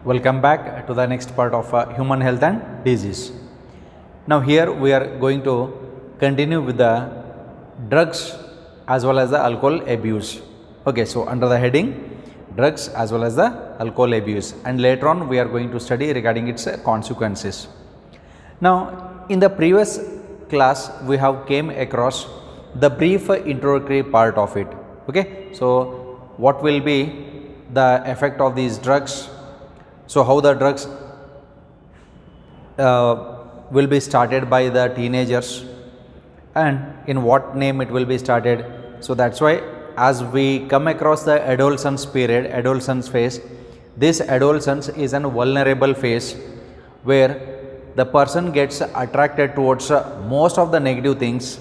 Welcome back to the next part of human health and disease. Now here we are going to continue with the drugs as well as the alcohol abuse. Okay, so under the heading drugs as well as the alcohol abuse, and later on we are going to study regarding its consequences. Now in the previous class we have came across the brief introductory part of it. Okay, so what will be the effect of these drugs, so how the drugs will be started by the teenagers and in what name it will be started. So that's why as we come across the adolescence period, adolescence phase, this adolescence is an vulnerable phase where the person gets attracted towards most of the negative things.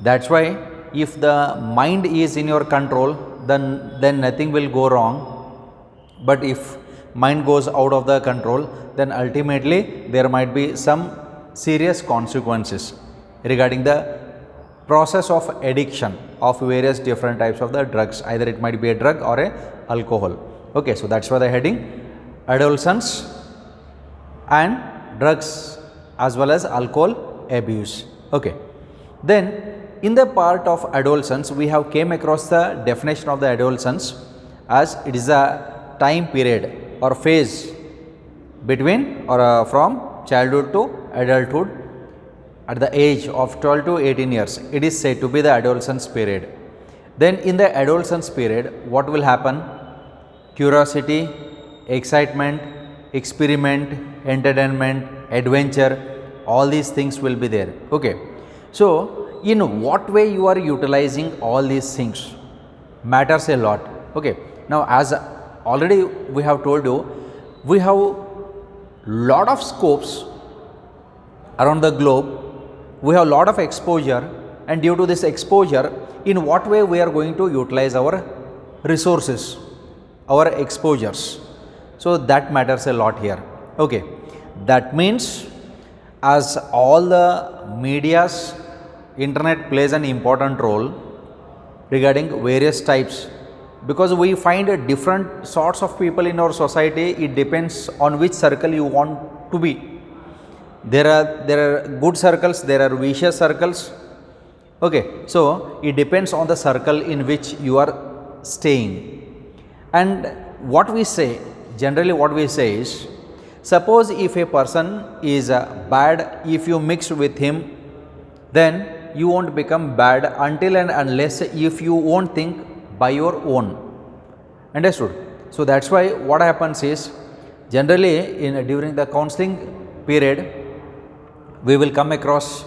That's why if the mind is in your control, then nothing will go wrong. But if mind goes out of the control, then ultimately there might be some serious consequences regarding the process of addiction of various different types of the drugs. Either it might be a drug or a alcohol. Okay, so that's why the heading adolescence and drugs as well as alcohol abuse. Okay, then in the part of adolescence we have came across the definition of the adolescence as it is a time period or phase between or from childhood to adulthood at the age of 12 to 18 years. It is said to be the adolescence period. Then in the adolescence period, what will happen? Curiosity, excitement, experiment, entertainment, adventure, all these things will be there. Okay, so in what way you are utilizing all these things matters a lot. Okay, now as already we have told you, we have lot of scopes around the globe, we have lot of exposure, and due to this exposure, in what way we are going to utilize our resources, our exposures. So that matters a lot here. Okay, that means as all the medias, internet plays an important role regarding various types, because we find different sorts of people in our society. It depends on which circle you want to be. There are good circles, there are vicious circles. Okay, so it depends on the circle in which you are staying. And what we say, generally what we say is, suppose if a person is bad, if you mix with him, then you won't become bad until and unless if you won't think by your own. Understood? So that's why what happens is, generally during the counseling period we will come across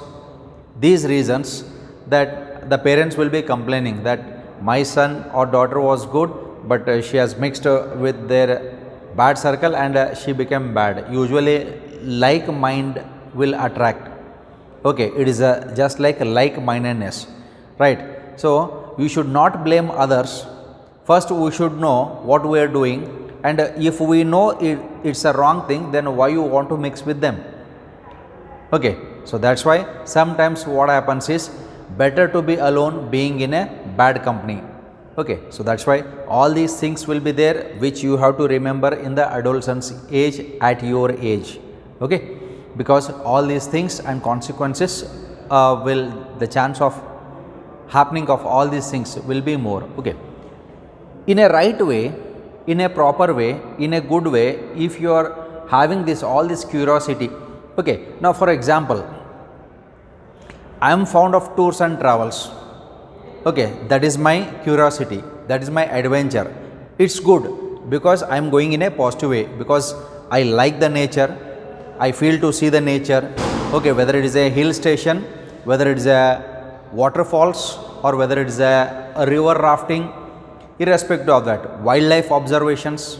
these reasons that the parents will be complaining that my son or daughter was good, but she has mixed with their bad circle and she became bad. Usually like mind will attract. Okay, it is just like mindedness, right? So we should not blame others. First we should know what we are doing, and if we know it's a wrong thing, then why you want to mix with them? Okay, so that's why sometimes what happens is, better to be alone being in a bad company. Okay, so that's why all these things will be there, which you have to remember in the adolescence age, at your age. Okay, because all these things and consequences the chance of happening of all these things will be more. Okay, in a right way, in a proper way, in a good way, if you are having all this curiosity. Okay, now for example, I am fond of tours and travels. Okay, that is my curiosity, that is my adventure. It's good because I am going in a positive way, because I like the nature, I feel to see the nature. Okay, whether it is a hill station, whether it is a waterfalls, or whether it is a river rafting, irrespective of that, wildlife observations,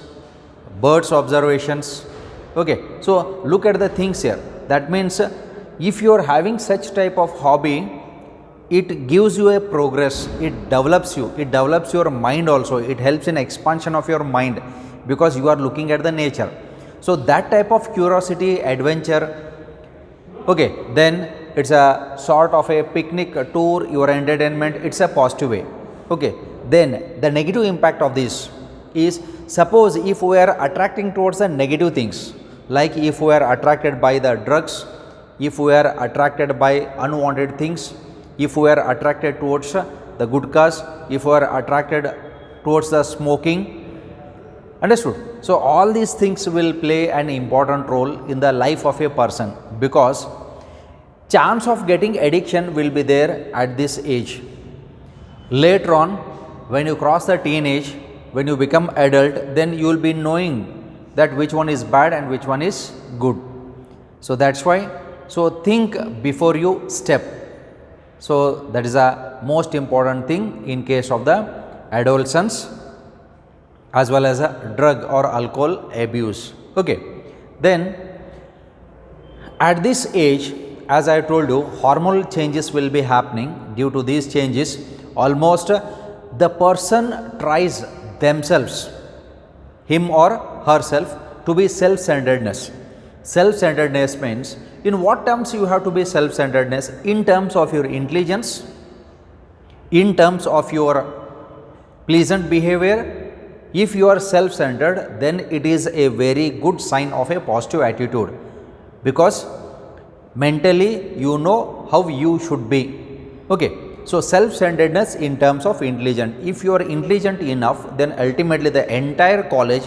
birds observations. Okay, so look at the things here. That means if you are having such type of hobby, it gives you a progress, it develops you, it develops your mind also, it helps in expansion of your mind, because you are looking at the nature. So that type of curiosity, adventure, okay, then it's a sort of a picnic, a tour, your entertainment, it's a positive way. Okay, then the negative impact of this is, suppose if we are attracting towards the negative things, like if we are attracted by the drugs, if we are attracted by unwanted things, if we are attracted towards the good cause, if we are attracted towards the smoking, understood? So all these things will play an important role in the life of a person, because chance of getting addiction will be there at this age. Later on, when you cross the teenage, when you become adult, then you will be knowing that which one is bad and which one is good. So that's why, so think before you step. So that is a most important thing in case of the adolescents, as well as a drug or alcohol abuse. Okay. Then at this age, as I told you, hormonal changes will be happening. Due to these changes, almost the person tries themselves, him or herself, to be self-centeredness. Self-centeredness means, in what terms you have to be self-centeredness? In terms of your intelligence, in terms of your pleasant behavior. If you are self-centered, then it is a very good sign of a positive attitude, because mentally you know how you should be. Okay. So self-centeredness in terms of intelligence. If you are intelligent enough, then ultimately the entire college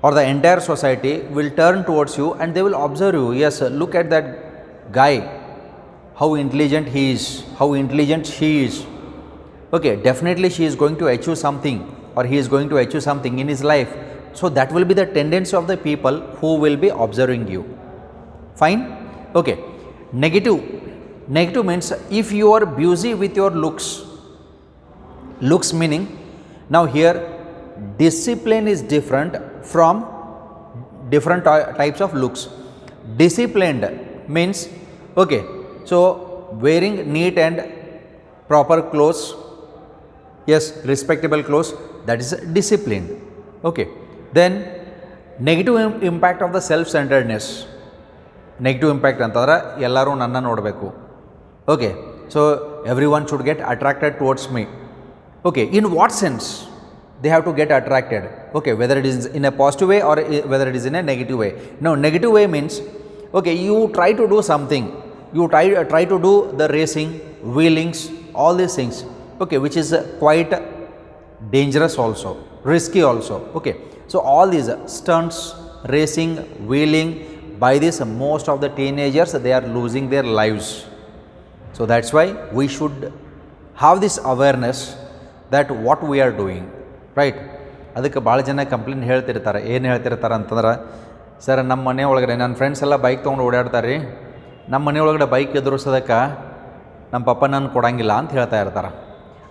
or the entire society will turn towards you and they will observe you. Yes, look at that guy, how intelligent he is, how intelligent she is. Okay, definitely she is going to achieve something, or he is going to achieve something in his life. So that will be the tendency of the people who will be observing you. Fine? Okay. Negative. Negative means if you are busy with your looks. Looks meaning, now here discipline is different from different types of looks. Disciplined means, okay, so wearing neat and proper clothes, yes, respectable clothes, that is disciplined. Okay. Then negative impact of the self-centeredness. Negative impact antadra ellaru nanna nodbeku. Okay, so everyone should get attracted towards me. Okay, in what sense they have to get attracted? Okay, whether it is in a positive way or whether it is in a negative way. No, negative way means, okay, you try to do something, you try to do the racing, wheelings, all these things, okay, which is quite dangerous also, risky also. Okay, so all these stunts, racing, wheeling, by this most of the teenagers, they are losing their lives. So that's why we should have this awareness that what we are doing, right? ಅದಕ್ಕೆ ಭಾಳ ಜನ complaint ಹೇಳ್ತಿರ್ತಾರೆ. ಏನು ಹೇಳ್ತಿರ್ತಾರೆ ಅಂತಂದ್ರೆ, sir ನಮ್ಮ ಮನೆ ಒಳಗಡೆ ನನ್ನ ಫ್ರೆಂಡ್ಸ್ ಎಲ್ಲ ಬೈಕ್ ತೊಗೊಂಡು ಓಡಾಡ್ತಾರೆ ರೀ, ನಮ್ಮ ಮನೆ ಒಳಗಡೆ ಬೈಕ್ ಎದುರಿಸೋದಕ್ಕೆ ನಮ್ಮ ಪಪ್ಪ ನನ್ನ ಕೊಡಂಗಿಲ್ಲ ಅಂತ ಹೇಳ್ತಾ ಇರ್ತಾರೆ.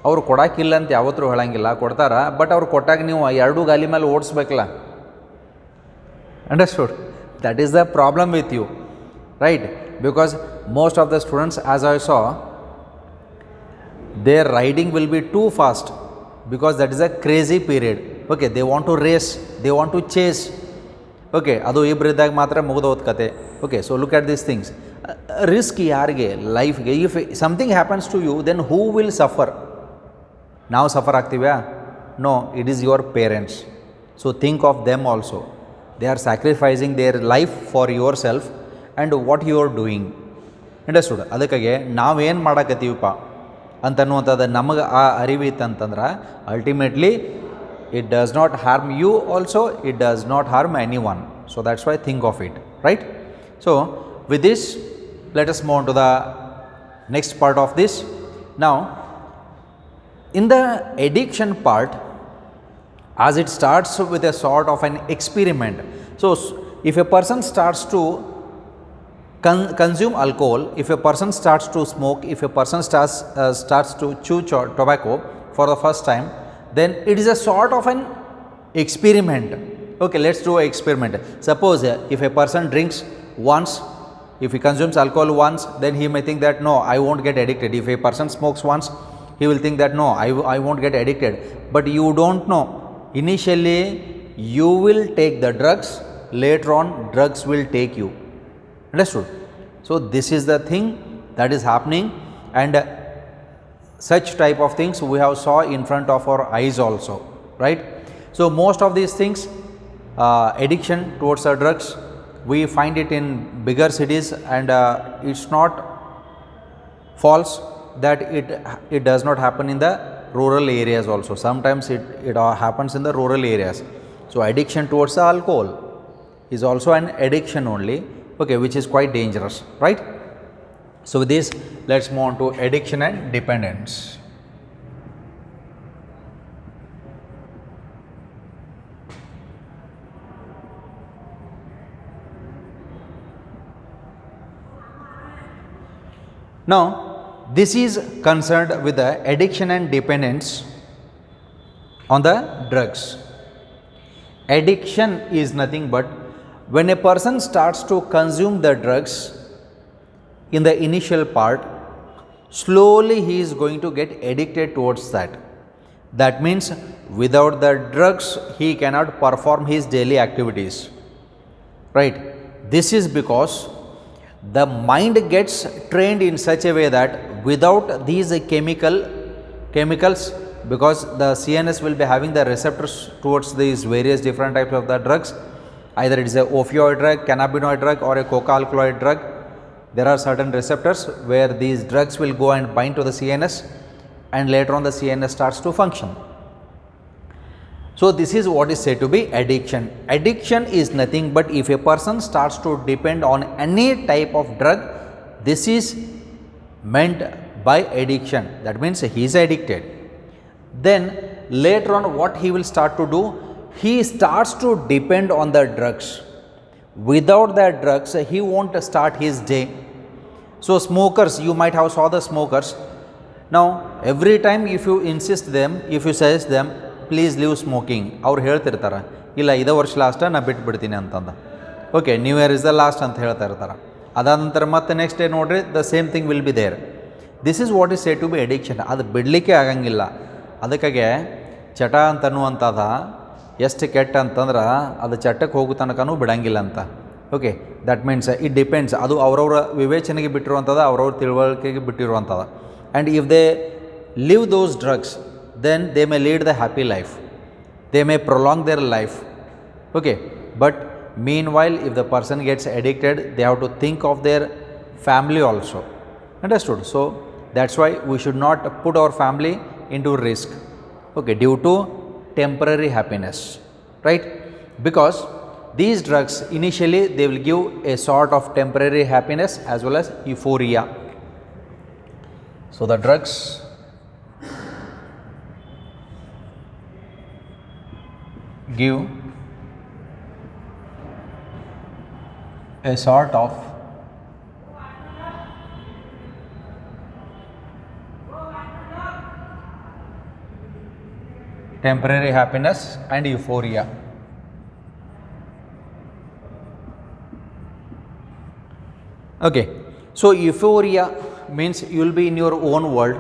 ಅವರು ಕೊಡೋಕ್ಕಿಲ್ಲ ಅಂತ ಯಾವತ್ತೂ ಹೇಳಂಗಿಲ್ಲ, ಕೊಡ್ತಾರೆ. ಬಟ್ ಅವ್ರು ಕೊಟ್ಟಾಗ ನೀವು ಎರಡೂ ಗಾಲಿ ಮೇಲೆ ಓಡಿಸ್ಬೇಕಲ್ಲ. Understood? That is the problem with you, right? Because most of the students, as I saw, their riding will be too fast, because that is a crazy period. Okay, they want to race, they want to chase. Okay, adu ibriddag matra mugudod kate. Okay, so look at these things. Risk yarge life ge, if something happens to you, then who will suffer? Now suffer agtivya? No, it is your parents. So think of them also. They are sacrificing their life for yourself and what you are doing. Understood? ಅದಕ್ಕಾಗೆ ನಾವೇನು ಮಾಡಕತ್ತೀವಪ್ಪ ಅಂತನ್ನುವಂಥದ್ದು ನಮಗೆ ಆ ಅರಿವಿತ್ತಂತಂದ್ರೆ ultimately it does not harm you also, it does not harm anyone. So that's why think of it, right? So with this let us move to the next part of this. Now in the addiction part, as it starts with a sort of an experiment. So if a person starts to consume alcohol, if a person starts to smoke, if a person starts to chew tobacco for the first time, then it is a sort of an experiment. Okay, let's do an experiment. Suppose if a person drinks once, if he consumes alcohol once, then he may think that no, I won't get addicted. If a person smokes once, he will think that no, I won't get addicted. But you don't know. Initially you will take the drugs, later on drugs will take you. Understood? So this is the thing that is happening, and such type of things we have saw in front of our eyes also, right? So most of these things, addiction towards drugs, we find it in bigger cities, and it's not false that it does not happen in the rural areas also. Sometimes it happens in the rural areas. So addiction towards the alcohol is also an addiction only, okay, which is quite dangerous, right? So with this, let's move on to addiction and dependence. Now, this is concerned with the addiction and dependence on the drugs. Addiction is nothing but when a person starts to consume the drugs in the initial part, slowly he is going to get addicted towards that. That means without the drugs he cannot perform his daily activities, right? This is because the mind gets trained in such a way that without these chemicals, because the CNS will be having the receptors towards these various different types of the drugs, either it is a opioid drug, cannabinoid drug, or a coca-alkaloid drug. There are certain receptors where these drugs will go and bind to the CNS, and later on the CNS starts to function. So this is what is said to be addiction. Addiction is nothing but if a person starts to depend on any type of drug, this is meant by addiction. That means he is addicted. Then later on what he will start to do, he starts to depend on the drugs. Without the drugs he won't start his day. So smokers, you might have saw the smokers. Now every time if you insist them, if you suggest them, please leave smoking, ಅವ್ರು ಹೇಳ್ತಿರ್ತಾರೆ ಇಲ್ಲ ಇದೇ ವರ್ಷ last ನಾ ಬಿಟ್ಬಿಡ್ತೀನಿ ಅಂತಂದು, okay new year is the last ಅಂತ ಹೇಳ್ತಾ ಇರ್ತಾರೆ. ಅದಾದ ನಂತರ ಮತ್ತೆ ನೆಕ್ಸ್ಟ್ ಡೇ ನೋಡ್ರಿ the same thing will be there. This is what is say to be addiction. ಅದು ಬಿಡಲಿಕ್ಕೆ ಆಗಂಗಿಲ್ಲ. ಅದಕ್ಕಾಗೆ ಚಟ ಅಂತನ್ನುವಂಥದ ಎಷ್ಟು ಕೆಟ್ಟ ಅಂತಂದ್ರೆ ಅದು ಚಟಕ್ಕೆ ಹೋಗೋ ತನಕನೂ ಬಿಡಂಗಿಲ್ಲ ಅಂತ. Okay, that means it depends. ಅದು ಅವ್ರವ್ರ ವಿವೇಚನೆಗೆ ಬಿಟ್ಟಿರುವಂಥದ್ದು, ಅವ್ರವ್ರ ತಿಳುವಳಿಕೆಗೆ ಬಿಟ್ಟಿರುವಂಥದ್ದು. And if they leave those drugs, then they may lead the happy life, they may prolong their life, okay. But meanwhile if the person gets addicted, they have to think of their family also, understood? So that's why we should not put our family into risk, okay, due to temporary happiness, right? Because these drugs initially they will give a sort of temporary happiness as well as euphoria. So the drugs give a sort of temporary happiness and euphoria. Okay, so euphoria means you will be in your own world,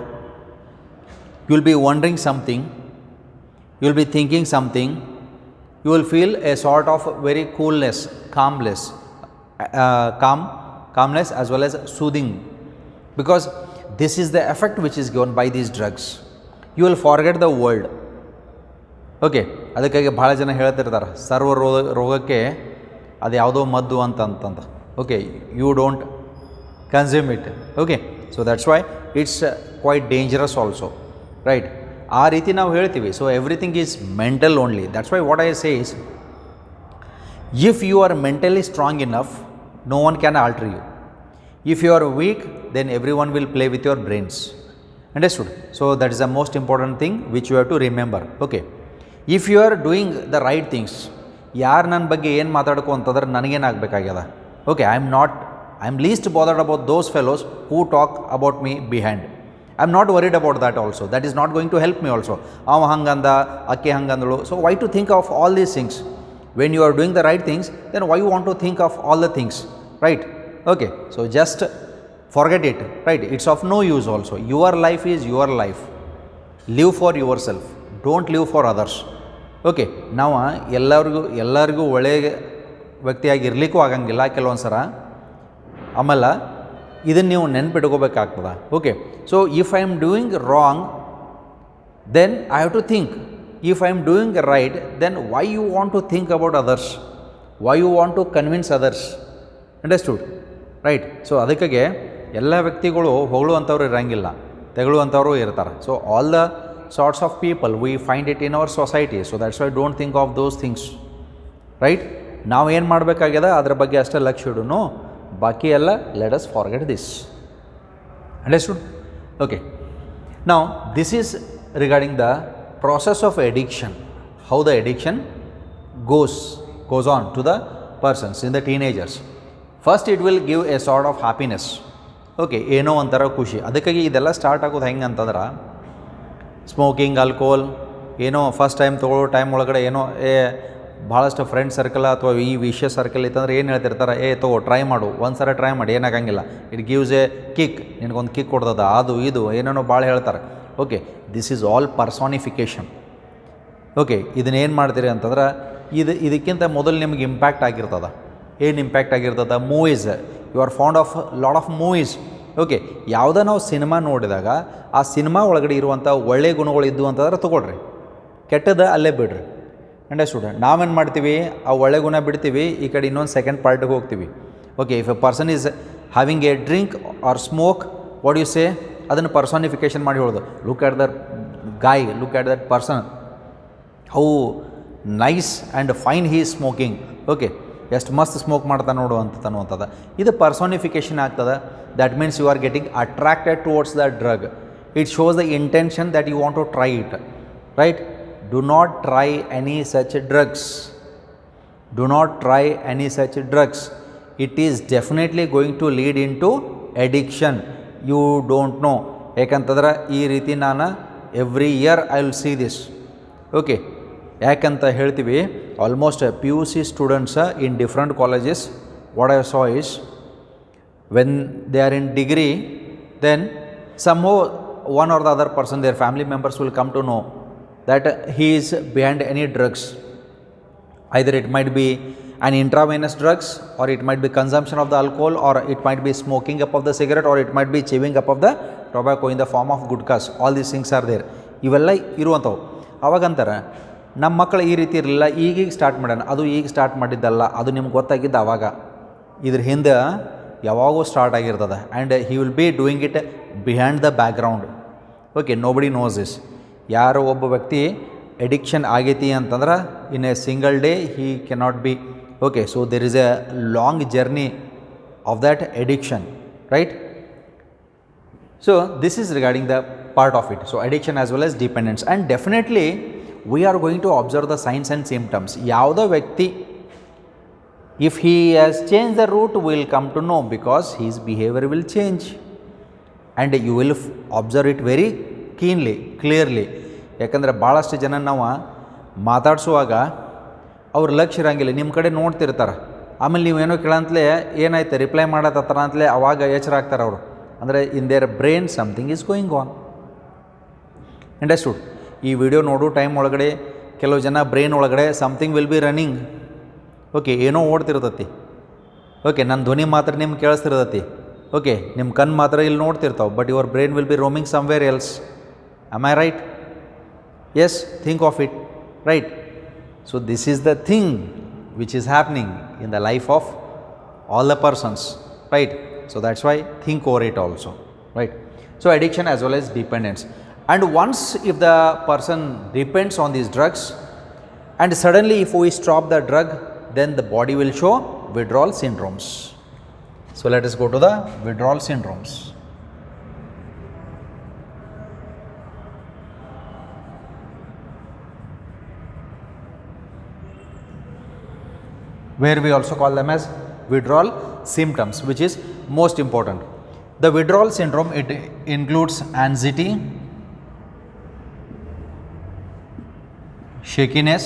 you will be wondering something, you will be thinking something, you will feel a sort of very coolness, calmness as well as soothing, because this is the effect which is given by these drugs. You will forget the world, okay. ಅದಕ್ಕಾಗಿ ಭಾಳ ಜನ ಹೇಳ್ತಿರ್ತಾರೆ ಸರ್ವ ರೋಗಕ್ಕೆ ಅದು ಯಾವುದೋ ಮದ್ದು ಅಂತಂತ, okay, you don't consume it, okay. So that's why it's quite dangerous also, right? ಆ ರೀತಿ ನಾವು ಹೇಳ್ತೀವಿ. So everything is mental only. That's why what I say is, if you are mentally strong enough, no one can alter you. If you are weak, then every one will play with your brains, understood? So that is the most important thing which you have to remember, okay. If you are doing the right things, ಯಾರು ನನ್ನ ಬಗ್ಗೆ ಏನು ಮಾತಾಡ್ಕೊ ಅಂತಂದ್ರೆ ನನಗೇನಾಗಬೇಕಾಗ್ಯದ, okay, I am list bothered about those fellows who talk about me behind. I am not worried about that also. That is not going to help me also. Av hanganda, akke hangandulu. So why to think of all these things? When you are doing the right things, then why you want to think of all the things, right? Okay, so just forget it, right? It's of no use also. Your life is your life. Live for yourself. Don't live for others. Okay, ನಾವು ಎಲ್ಲರಿಗೂ ಒಳ್ಳೆಯ ವ್ಯಕ್ತಿಯಾಗಿ ಇರಲಿಕ್ಕೂ ಆಗಂಗಿಲ್ಲ ಕೆಲವೊಂದು ಸಲ. ಆಮೇಲೆ ಇದನ್ನು ನೀವು ನೆನ್ಪಿಟ್ಕೋಬೇಕಾಗ್ತದೆ, okay. So if I am doing wrong, then I have to think, if I am doing right, then why you want to think about others, why you want to convince others, understood right. So ಅದಕ್ಕಾಗೆ ಎಲ್ಲ ವ್ಯಕ್ತಿಗಳು ಹೊಗಳುವಂಥವ್ರು ಇರೋಂಗಿಲ್ಲ, ತೆಗಳುವಂಥವ್ರು ಇರ್ತಾರೆ. So all the sorts of people we find it in our society. So that's why don't think of those things, right. ನಾವು ಏನು ಮಾಡಬೇಕಾಗ್ಯದ ಅದ್ರ ಬಗ್ಗೆ ಅಷ್ಟೇ ಲಕ್ಷ್ಯ ಇಡೋನು, ಬಾಕಿ ಎಲ್ಲ let us forget this. Understood? Okay. Now this is regarding the process of addiction, how the addiction goes on to the persons in the teenagers. First it will give a sort of happiness, okay, ಏನೋ ಒಂಥರ ಖುಷಿ. ಅದಕ್ಕಾಗಿ ಇದೆಲ್ಲ start ಆಗೋದು ಹೆಂಗೆ ಅಂತಂದ್ರೆ, smoking, alcohol ಏನೋ first time ತೊಗೊಳ್ಳೋ ಟೈಮ್ ಒಳಗಡೆ ಏನೋ ಭಾಳಷ್ಟು ಫ್ರೆಂಡ್ ಸರ್ಕಲ್ ಅಥವಾ ಈ ವಿಷಯ ಸರ್ಕಲ್ ಇತ್ತಂದ್ರೆ ಏನು ಹೇಳ್ತಿರ್ತಾರೆ, ತಗೋ ಟ್ರೈ ಮಾಡು, ಒಂದು ಸಲ ಟ್ರೈ ಮಾಡಿ, ಏನಾಗಂಗಿಲ್ಲ, ಇಟ್ ಗಿವ್ಸ್ ಎ ಕಿಕ್, ನಿನಗೊಂದು ಕಿಕ್ ಕೊಡ್ತದ, ಅದು ಇದು ಏನೇನೋ ಭಾಳ ಹೇಳ್ತಾರೆ. Okay, this is all personification. Okay, ಇದನ್ನೇನು ಮಾಡ್ತೀರಿ ಅಂತಂದ್ರೆ, ಇದಕ್ಕಿಂತ ಮೊದಲು ನಿಮ್ಗೆ ಇಂಪ್ಯಾಕ್ಟ್ ಆಗಿರ್ತದೆ. ಏನು ಇಂಪ್ಯಾಕ್ಟ್ ಆಗಿರ್ತದೆ? Movies. You are fond of lot of movies. Okay, ಯಾವುದೋ ನಾವು ಸಿನಿಮಾ ನೋಡಿದಾಗ ಆ ಸಿನಿಮಾ ಒಳಗಡೆ ಇರುವಂಥ ಒಳ್ಳೆಯ ಗುಣಗಳು ಇದ್ದು ಅಂತಂದ್ರೆ ತೊಗೊಳ್ರಿ, ಕೆಟ್ಟದ ಅಲ್ಲೇ ಬಿಡ್ರಿ. ಅಂಡರ್ಸ್ಟುಡ್? ನಾವೇನು ಮಾಡ್ತೀವಿ, ಆ ಒಳ್ಳೆ ಗುಣ ಬಿಡ್ತೀವಿ, ಈ ಕಡೆ ಇನ್ನೊಂದು ಸೆಕೆಂಡ್ ಪಾರ್ಟಿಗೆ ಹೋಗ್ತೀವಿ. Okay, if a person is having a drink or smoke, what you say, ಅದನ್ನು ಪರ್ಸಾನಿಫಿಕೇಷನ್ ಮಾಡಿ ಹೇಳೋದು. Look at that guy, look at that person, how nice and fine he is smoking. Okay, ಎಷ್ಟು ಮಸ್ತ್ smoke ಮಾಡ್ತಾನೆ ನೋಡು ಅನ್ನುವಂಥದ್ದು. ಇದು personification ಆಗ್ತದೆ. That means you are getting attracted towards the drug. It shows the intention that you want to try it, right. Do not try any such drugs. Do not try any such drugs. It is definitely going to lead into addiction. You don't know. ಯಾಕಂತಂದ್ರೆ ಈ ರೀತಿ ನಾನು every year I will see this. Okay, ಯಾಕಂತ ಹೇಳ್ತೀವಿ, almost PUC students in different colleges, what I saw is when they are in degree, then somehow one or the other person, their family members will come to know that he is behind any drugs. Either it might be an intravenous drugs, or it might be consumption of the alcohol, or it might be smoking up of the cigarette, or it might be chewing up of the tobacco in the form of gutkhas. All these things are there. ಇವೆಲ್ಲ ಇರುವಂಥವು. ಅವಾಗಂತಾರೆ ನಮ್ಮ ಮಕ್ಕಳು ಈ ರೀತಿ ಇರಲಿಲ್ಲ, ಈಗೀಗ start ಮಾಡೋಣ. ಅದು ಈಗ ಸ್ಟಾರ್ಟ್ ಮಾಡಿದ್ದಲ್ಲ, ಅದು ನಿಮ್ಗೆ ಗೊತ್ತಾಗಿದ್ದು ಆವಾಗ. ಇದ್ರ ಹಿಂದೆ ಯಾವಾಗೂ ಸ್ಟಾರ್ಟ್ ಆಗಿರ್ತದೆ. And he will be doing it behind the background. Okay, nobody nose this. ಯಾರೋ ಒಬ್ಬ ವ್ಯಕ್ತಿ ಎಡಿಕ್ಷನ್ ಆಗೈತಿ ಅಂತಂದ್ರೆ in a single day he cannot be. Okay, so there is a long journey of that addiction, right? So this is regarding the part of it. So addiction as well as dependence, and definitely we are going to observe the signs and symptoms. Yavada vyakti, if he has changed the route, we will come to know, because his behavior will change, and you will observe it very keenly, clearly. ಯಾಕಂದರೆ ಭಾಳಷ್ಟು ಜನ ನಾವು ಮಾತಾಡಿಸುವಾಗ ಅವ್ರ ಲಕ್ಷ್ಯ ಇರೋಂಗಿಲ್ಲ, ನಿಮ್ಮ ಕಡೆ ನೋಡ್ತಿರ್ತಾರೆ. ಆಮೇಲೆ ನೀವೇನೋ ಕೇಳಂತಲೇ ಏನಾಯ್ತು ರಿಪ್ಲೈ ಮಾಡತ್ತತ್ರ ಅಂತಲೇ ಅವಾಗ ಎಚ್ಚರ ಆಗ್ತಾರೆ ಅವರು. ಅಂದರೆ in their brain something is going on. Understood? ಈ ವಿಡಿಯೋ ನೋಡೋ ಟೈಮ್ ಒಳಗಡೆ ಕೆಲವು ಜನ ಬ್ರೈನ್ ಒಳಗಡೆ something will be running. Okay, ಏನೋ ಓಡ್ತಿರ್ತತಿ. ಓಕೆ, ನನ್ನ ಧ್ವನಿ ಮಾತ್ರ ನಿಮ್ಗೆ ಕೇಳಿಸ್ತಿರ್ತತಿ. ಓಕೆ, ನಿಮ್ಮ ಕಣ್ಣು ಮಾತ್ರ ಇಲ್ಲಿ ನೋಡ್ತಿರ್ತಾವೆ, but your brain will be roaming somewhere else. Am I right? Yes, think of it, right? So this is the thing which is happening in the life of all the persons, right? So that's why think over it also, right? So addiction as well as dependence. And once if the person depends on these drugs, and suddenly if we stop the drug, then the body will show withdrawal syndromes. So let us go to the withdrawal syndromes. Where we also call them as withdrawal symptoms, which is most important. The withdrawal syndrome, it includes anxiety, shakiness,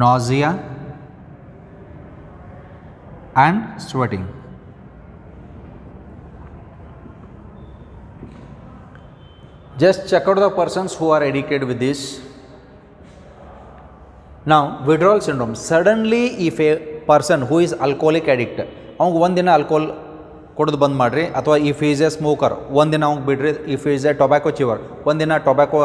nausea, and sweating. Just check out the persons who are addicted with this. Now withdrawal syndrome, suddenly if a person who is alcoholic addict, ಅವ್ನಿಗೆ ಒಂದಿನ alcohol ಕುಡಿದು ಬಂದ್ ಮಾಡಿರಿ. ಅಥವಾ if is A smoker, ಒಂದಿನ ಅವ್ನಿಗೆ ಬಿಡ್ರಿ. If is a tobacco chewer, ಒಂದಿನ ಟೊಬ್ಯಾಕೊ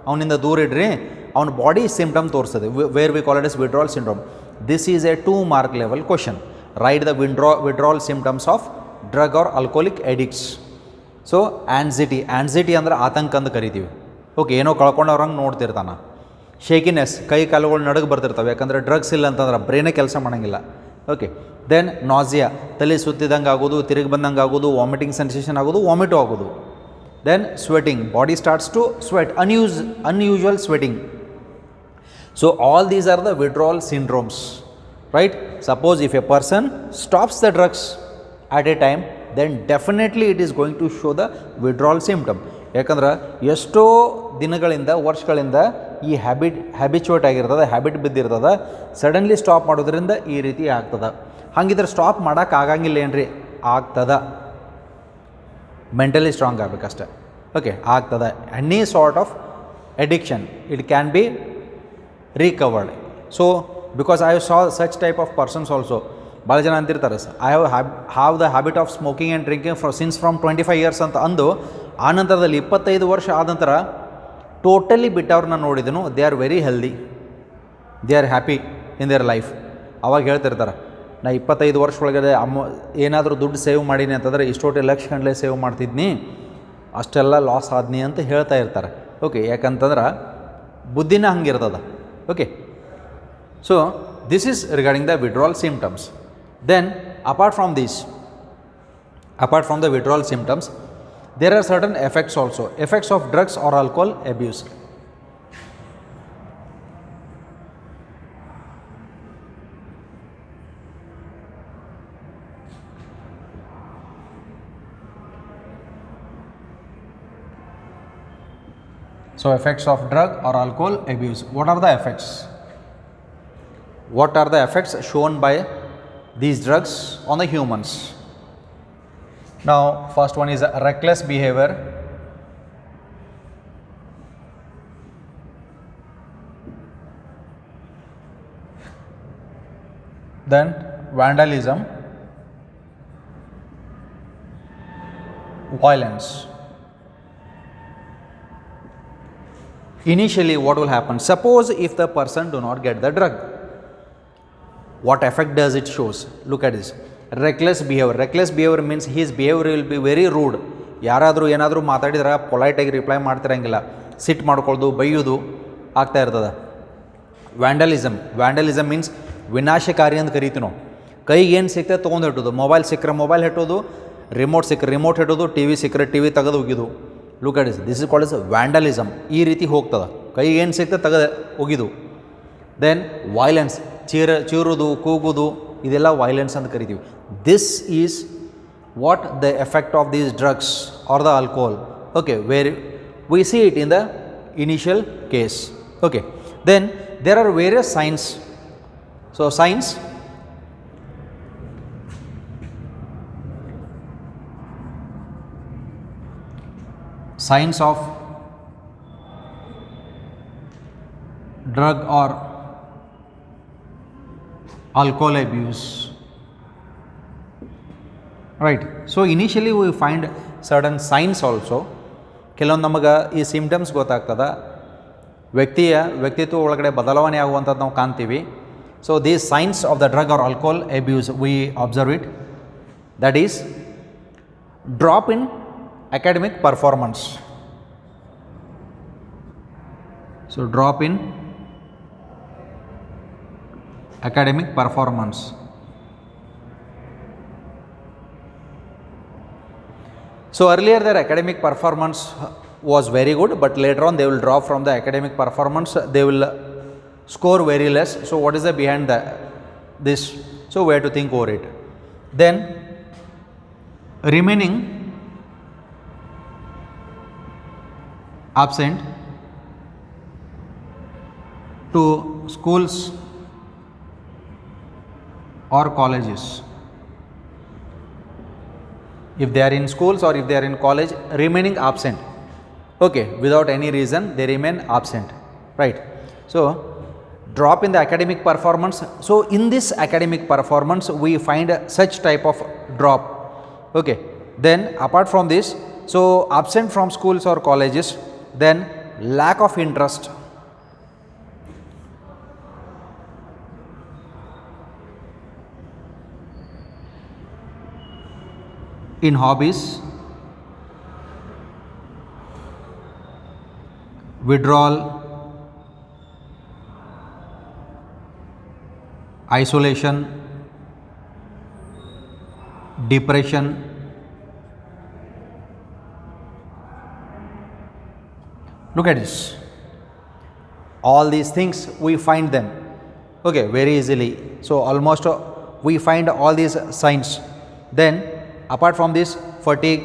ಅವನಿಂದ ದೂರ ಇಡ್ರಿ, ಅವ್ನ ಬಾಡಿ ಸಿಂಪ್ಟಮ್ ತೋರಿಸ್ತದೆ, where we call it is withdrawal syndrome. This is a 2 mark level question. Right the withdrawal symptoms of drug or alcoholic addicts. So anxiety ಅಂದರೆ ಆತಂಕ ಅಂತ ಕರಿತೀವಿ. ಓಕೆ, ಏನೋ ಕಳ್ಕೊಂಡವ್ರಂಗೆ ನೋಡ್ತಿರ್ತಾನೆ. ಶೇಕಿನೆಸ್, ಕೈ ಕಾಲುಗಳು ನಡುಗೆ ಬರ್ತಿರ್ತವೆ, ಯಾಕಂದರೆ ಡ್ರಗ್ಸ್ ಇಲ್ಲ ಅಂತಂದ್ರೆ ಬ್ರೈನೇ ಕೆಲಸ ಮಾಡೋಂಗಿಲ್ಲ. ಓಕೆ, ದೆನ್ ನಾಸಿಯಾ, ತಲೆ ಸುತ್ತಿದಂಗೆ ಆಗೋದು, ತಿರುಗಿ ಬಂದಂಗೆ ಆಗೋದು, ವಾಮಿಟಿಂಗ್ ಸೆನ್ಸೇಷನ್ ಆಗೋದು, ವಾಮಿಟು ಆಗೋದು. Then sweating, body starts to sweat, unusual sweating. So all these are the withdrawal syndromes, right? Suppose if a person stops the drugs at a time, then definitely it is going to show the withdrawal symptom. ಯಾಕಂದ್ರೆ ಎಷ್ಟೋ ದಿನಗಳಿಂದ, ವರ್ಷಗಳಿಂದ ಈ ಹ್ಯಾಬಿಚುವೇಟ್ ಆಗಿರ್ತದೆ, habit ಬಿದ್ದಿರ್ತದೆ. Suddenly stop ಮಾಡೋದ್ರಿಂದ ಈ ರೀತಿ ಆಗ್ತದೆ. ಹಂಗಿದ್ರೆ ಸ್ಟಾಪ್ ಮಾಡೋಕ್ಕಾಗಂಗಿಲ್ಲ ಏನ್ರಿ? ಆಗ್ತದೆ. ಮೆಂಟಲಿ ಸ್ಟ್ರಾಂಗ್ ಆಗಬೇಕಷ್ಟೆ. ಓಕೆ, ಆಗ್ತದೆ. Any sort of addiction it can be recovered. So because I saw such type of persons also. ಭಾಳ ಜನ ಅಂತಿರ್ತಾರೆ, I have the habit of smoking and drinking from 25 years ಅಂತ ಅಂದು, ಆ ನಂತರದಲ್ಲಿ 25 ವರ್ಷ ಆದ ನಂತರ ಟೋಟಲಿ ಬಿಟ್ಟವ್ರನ್ನ ನೋಡಿದನು. They are very healthy, they are happy in their life. ಅವಾಗ ಹೇಳ್ತಿರ್ತಾರೆ, ನಾ 25 ವರ್ಷ ಒಳಗಡೆ ಏನಾದರೂ ದುಡ್ಡು ಸೇವ್ ಮಾಡೀನಿ ಅಂತಂದರೆ ಇಷ್ಟೊಟ್ಟೆ ಲಕ್ಷ ಗಂಟಲೆ ಸೇವ್ ಮಾಡ್ತಿದ್ನಿ, ಅಷ್ಟೆಲ್ಲ ಲಾಸ್ ಆದ್ನಿ ಅಂತ ಹೇಳ್ತಾ ಇರ್ತಾರೆ. ಓಕೆ, ಯಾಕಂತಂದ್ರೆ ಬುದ್ಧಿನ ಹಂಗಿರ್ತದೆ. Okay, so this is regarding the withdrawal symptoms. Then apart from the withdrawal symptoms, there are certain effects also, effects of drugs or alcohol abuse. So effects of drug or alcohol abuse, what are the effects? What are the effects shown by these drugs on the humans? Now, first one is reckless behavior. Then vandalism, violence. Initially, what will happen? Suppose if the person do not get the drug, what effect does it shows? Look at this. Reckless behavior means his behavior will be very rude. ಯಾರಾದರೂ ಏನಾದರೂ ಮಾತಾಡಿದ್ರೆ ಪೊಲೈಟಾಗಿ reply ಮಾಡ್ತಿರಂಗಿಲ್ಲ, ಸಿಟ್ ಮಾಡ್ಕೊಳ್ಳೋದು, ಬೈಯೋದು ಆಗ್ತಾ ಇರ್ತದೆ. ವ್ಯಾಂಡಲಿಸಮ್ means ವಿನಾಶಕಾರಿ ಅಂತ ಕರಿತೀವಿ ನಾವು. ಕೈಗೆ ಏನು ಸಿಗ್ತದೆ ತೊಗೊಂಡು ಇಟ್ಟೋದು, ಮೊಬೈಲ್ ಸಿಕ್ಕರೆ ಮೊಬೈಲ್ ಇಟ್ಟೋದು, ರಿಮೋಟ್ ಸಿಕ್ಕರೆ ರಿಮೋಟ್ ಇಟ್ಟೋದು, ಟಿ ವಿ ಸಿಕ್ಕರೆ ಟಿ ವಿ ತೆಗೆದು ಒಗಿದು. Look at this is called is vandalism. ಈ ರೀತಿ ಹೋಗ್ತದೆ, ಕೈಗೆ ಏನು ಸಿಗ್ತದೆ ತೆಗೆದು ಒಗಿದು. ದೆನ್ ವೈಲೆನ್ಸ್, ಚೀರುವುದು, ಕೂಗುವುದು, ಇದೆಲ್ಲ ವೈಲೆನ್ಸ್ ಅಂತ ಕರಿತೀವಿ. This is what the effect of these drugs or the alcohol. Okay, where we see it in the initial case. Okay, then there are various signs. So signs of drug or alcohol abuse, right? So initially we find certain signs also. ಕೆಲವೊಂದು ನಮಗೆ ಈ symptoms ಗೊತ್ತಾಗ್ತದೆ, ವ್ಯಕ್ತಿತ್ವ ಒಳಗಡೆ ಬದಲಾವಣೆ ಆಗುವಂಥದ್ದು ನಾವು ಕಾಣ್ತೀವಿ. So these signs of the drug or alcohol abuse we observe it. That is drop in academic performance. So drop in academic performance. So earlier their academic performance was very good, but later on they will drop from the academic performance, they will score very less. So what is the behind this? So we have to think over it. Then remaining absent to schools or colleges. If they are in schools or if they are in college, remaining absent. Okay, without any reason they remain absent, right? So drop in the academic performance. So in this academic performance we find such type of drop. Okay. Then apart from this, so absent from schools or colleges, then lack of interest in hobbies, withdrawal, isolation, depression. Look at this. All these things we find them, okay, very easily. So almost we find all these signs. Then apart from this, fatigue,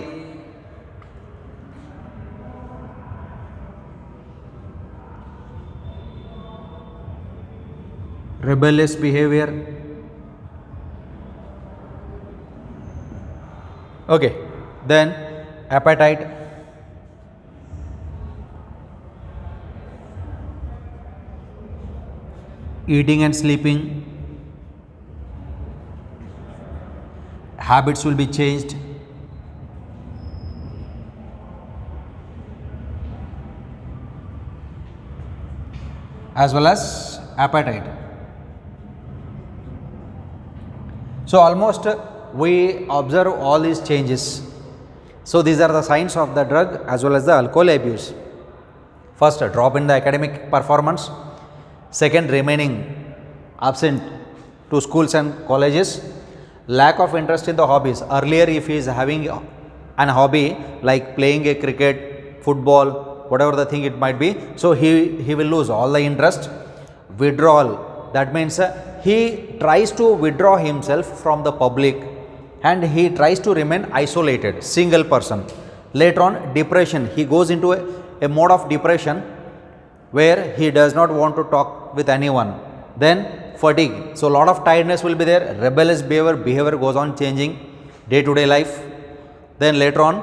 rebellious behavior, okay, then appetite, eating and sleeping, habits will be changed, as well as appetite. So almost we observe all these changes. So these are the signs of the drug as well as the alcohol abuse. First, a drop in the academic performance. Second, remaining absent to schools and colleges. Lack of interest in the hobbies. Earlier, if he is having an hobby like playing a cricket, football, whatever the thing it might be, so he will lose all the interest. Withdrawal, that means he tries to withdraw himself from the public and he tries to remain isolated, single person. Later on, depression, he goes into a mode of depression where he does not want to talk with anyone. Then fatigue, so lot of tiredness will be there. Rebellious behavior goes on changing day to day life. Then later on,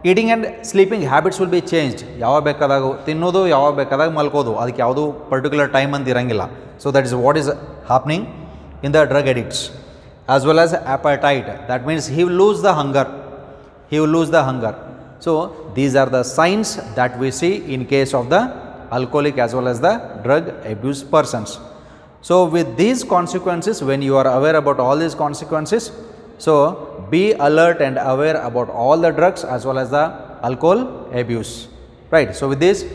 eating and sleeping habits will be changed. ಯಾವಾಗ ಬೇಕಾದಾಗ ತಿನ್ನೋದು, ಯಾವಾಗ ಬೇಕಾದಾಗ ಮಲ್ಕೋದು, ಅದಕ್ಕೆ ಯಾವುದು particular time ಅಂತ ಇರಂಗಿಲ್ಲ. So that is what is happening in the drug addicts. As well as appetite, that means he will lose the hunger. He will lose the hunger. So these are the signs that we see in case of the alcoholic as well as the drug abuse persons. So with these consequences, when you are aware about all these consequences, so be alert and aware about all the drugs as well as the alcohol abuse, right? So with this,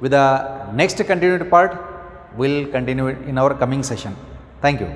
with the next continued part, we'll continue it in our coming session. Thank you.